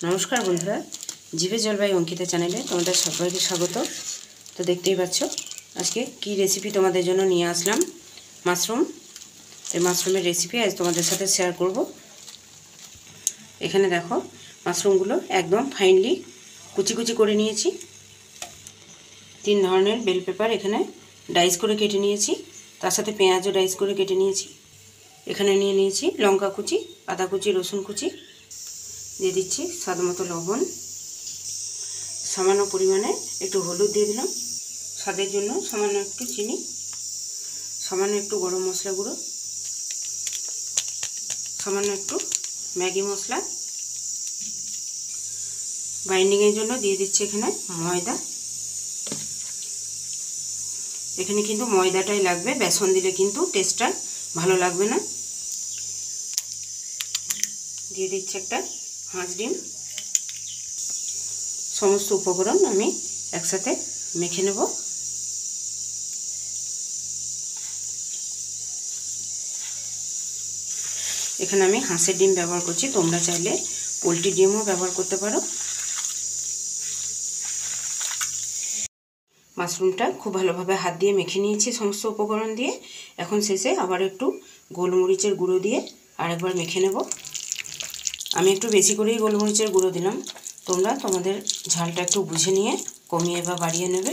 नमस्कार बंधुरा जीवे जलवायु अंकिता चैनेले तुम्हारे सबाइके स्वागत। तो देखते ही पाচ্ছ आज के की रेसिपि तुम्हारे जन्य निये आसलाम माशरूम। तो माशरूमेर रेसिपि आज तुम्हारे साथे शेयर करब। एखाने देखो माशरूमगुलो एकदम फाइनली कुचि कुचि करे निয়েছি। तीन धरनेर बेल पेपर एखाने डाइस करे केटे निয়েছি, तार साथे पेঁয়াজও डाइस करे केटे निয়েছি। एखाने निये निয়েছি लंका कुचि, आदा कुचि, रसुन कुचि, দিয়ে দিচ্ছি স্বাদ মতো লবণ, সামান্য পরিমাণে একটু হলুদ দিয়ে দিলাম, স্বাদের জন্য সামান্য একটু চিনি, সামান্য একটু গরম মশলা গুঁড়ো, সামান্য একটু ম্যাগি মশলা। বাইন্ডিং এর জন্য দিয়ে দিচ্ছি এখানে ময়দা। এখানে কিন্তু ময়দাটাই লাগবে, বেসন দিলে কিন্তু টেস্টটা ভালো লাগবে না। দিয়ে দিচ্ছি একটা হাঁস ডিম। समस्त उपकरण आमी एकसाथे मेखे नेब। एखाने आमी हाঁসের ডিম ব্যবহার করছি, তোমরা চাইলে পোল্ট্রি ডিমও ব্যবহার করতে পারো। মাশরুমটা খুব ভালোভাবে হাত দিয়ে মেখে নিয়েছি সমস্ত উপকরণ দিয়ে। এখন শেষে আবার একটু গোলমরিচের গুঁড়ো দিয়ে আরেকবার মেখে নেব। আমি একটু বেশি করেই গোলমরিচের গুঁড়ো দিলাম, তোমরা তোমাদের ঝালটা একটু বুঝে নিয়ে কমিয়ে বা বাড়িয়ে নেবে।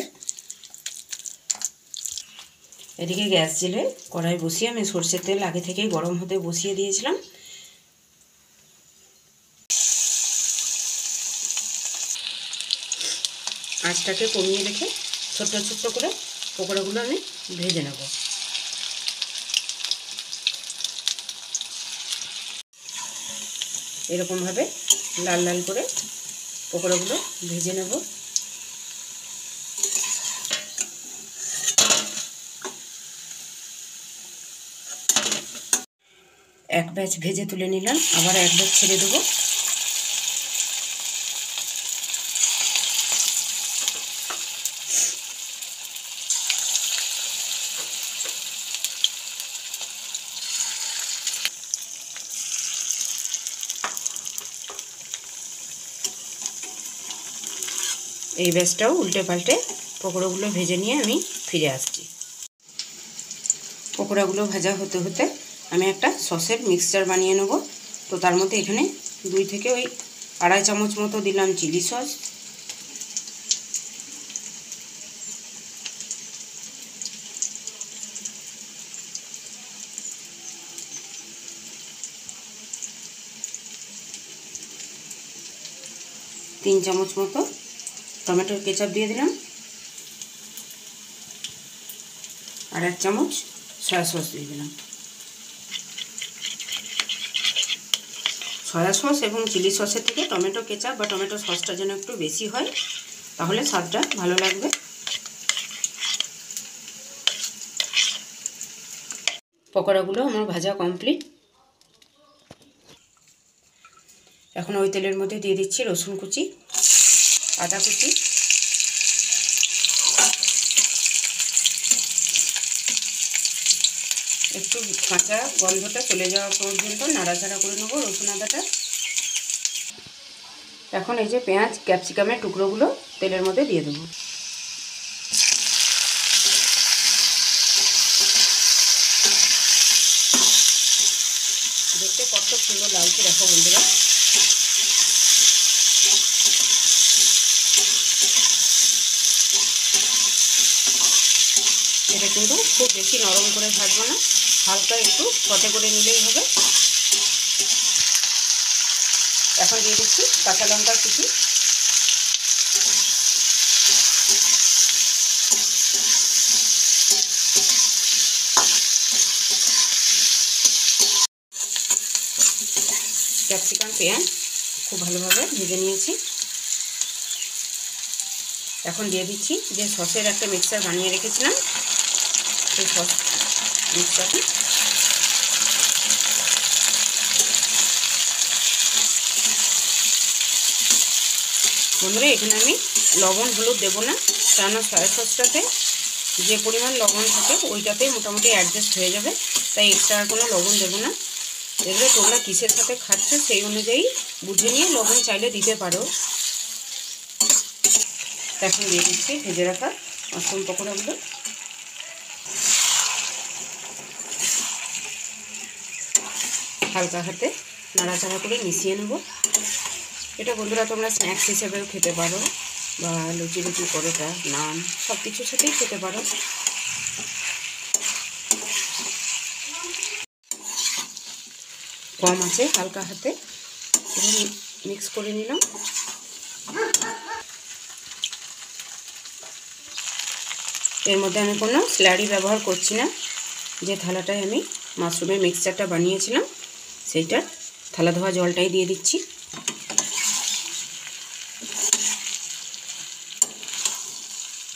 এদিকে গ্যাস জেলে কড়াই বসিয়ে আমি সরষের তেল আগে থেকেই গরম হতে বসিয়ে দিয়েছিলাম। আঁচটাকে কমিয়ে রেখে ছোট্ট ছোট্ট করে পকোড়াগুলো আমি ভেজে নেব। এরকমভাবে লাল লাল করে পকোড়াগুলো ভেজে নেব। এক ব্যাচ ভেজে তুলে নিলাম, আবার এক ব্যাচ ছেড়ে দেবো। এই ব্যাচটাও উল্টে পাল্টে পকোড়াগুলো ভেজে নিয়ে আমি ফিরে আসছি। পকোড়াগুলো ভাজা হতে হতে আমি একটা সসের মিক্সচার বানিয়ে নেব। তো তার মধ্যে এখানে 2 থেকে 2.5 চামচ মতো দিলাম চিলি সস, तीन চামচ মতো টমেটোর কেচাপ দিয়ে দিলাম, আর 1 চামচ সয়া সস দিয়ে দিলাম। সয়া সস এবং চিলি সসের থেকে টমেটো কেচাপ বা টমেটো সসটা যেন একটু বেশি হয়, তাহলে স্বাদটা ভালো লাগবে। পকোড়াগুলো আমার ভাজা কমপ্লিট। এখন ওই তেলের মধ্যে দিয়ে দিচ্ছি রসুন কুচি, আদা কুচি, একটু কাঁচা গন্ধটা চলে যাওয়া পর্যন্ত নাড়াচাড়া করে নেব রসুন আদাটা। এখন এই যে পেঁয়াজ ক্যাপসিকামের টুকরোগুলো তেলের মধ্যে দিয়ে দেবো। দেখতে কত সুন্দর লাগছে দেখো বন্ধুরা। এটা কিন্তু খুব বেশি নরম করে ভাজবো না, হালকা একটু সতে করে নিলেই হবে। এখন দিয়ে দিচ্ছি কাঁচা লঙ্কার কুচি, ক্যাপসিকাম পেঁয়াজ খুব ভালোভাবে ভেজে নিয়েছি। এখন দিয়ে দিচ্ছি যে সসের একটা মিক্সচার বানিয়ে রেখেছিলাম, সেই সস মিক্সচারটি বন্ধুরা এখানে আমি লবণ হলুদ দেবো না, কারণ সয়া সসটাতে যে পরিমাণ লবণ থাকে ওইটাতেই মোটামুটি অ্যাডজাস্ট হয়ে যাবে, তাই এক্সট্রা কোনো লবণ দেবো না। এবারে তোমরা কিসের সাথে খাচ্ছ সেই অনুযায়ী বুঝে নিয়ে লবণ চাইলে দিতে পারো। এখন দিয়ে দিচ্ছি ভেজে রাখা মাশরুম পকোড়াগুলো। হালকা হাতে নাড়াচাড়া করে মিশিয়ে নেব। এটা বন্ধুরা তোমরা স্ন্যাক্স হিসেবেও খেতে পারো, বা লুচি পরোটা, নান সব কিছুর সাথেই খেতে পারো। কম আছে হালকা হাতে মিক্স করে নিলাম। এর মধ্যে আমি কোনো স্ল্যারি ব্যবহার করছি না। যে থালাটায় আমি মাশরুমের মিক্সচারটা বানিয়েছিলাম সেইটার থালা ধোয়া জলটাই দিয়ে দিচ্ছি।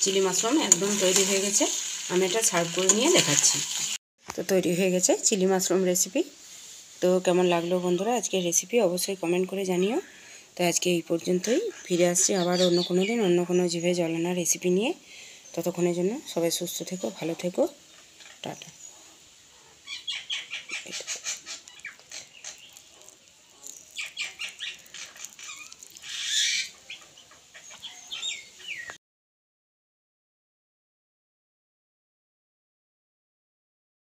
চিলি মাশরুম একদম তৈরি হয়ে গেছে। আমি এটা সার্ভ করে নিয়ে দেখাচ্ছি। তো তৈরি হয়ে গেছে চিলি মাশরুম রেসিপি। তো কেমন লাগলো বন্ধুরা আজকের রেসিপি অবশ্যই কমেন্ট করে জানিও। তো আজকে এই পর্যন্তই, ফিরে আসছি আবার অন্য কোনো দিন অন্য কোনো জিভে জল আনা রেসিপি নিয়ে। ততক্ষণের জন্য সবাই সুস্থ থেকো, ভালো থেকো, টাটা।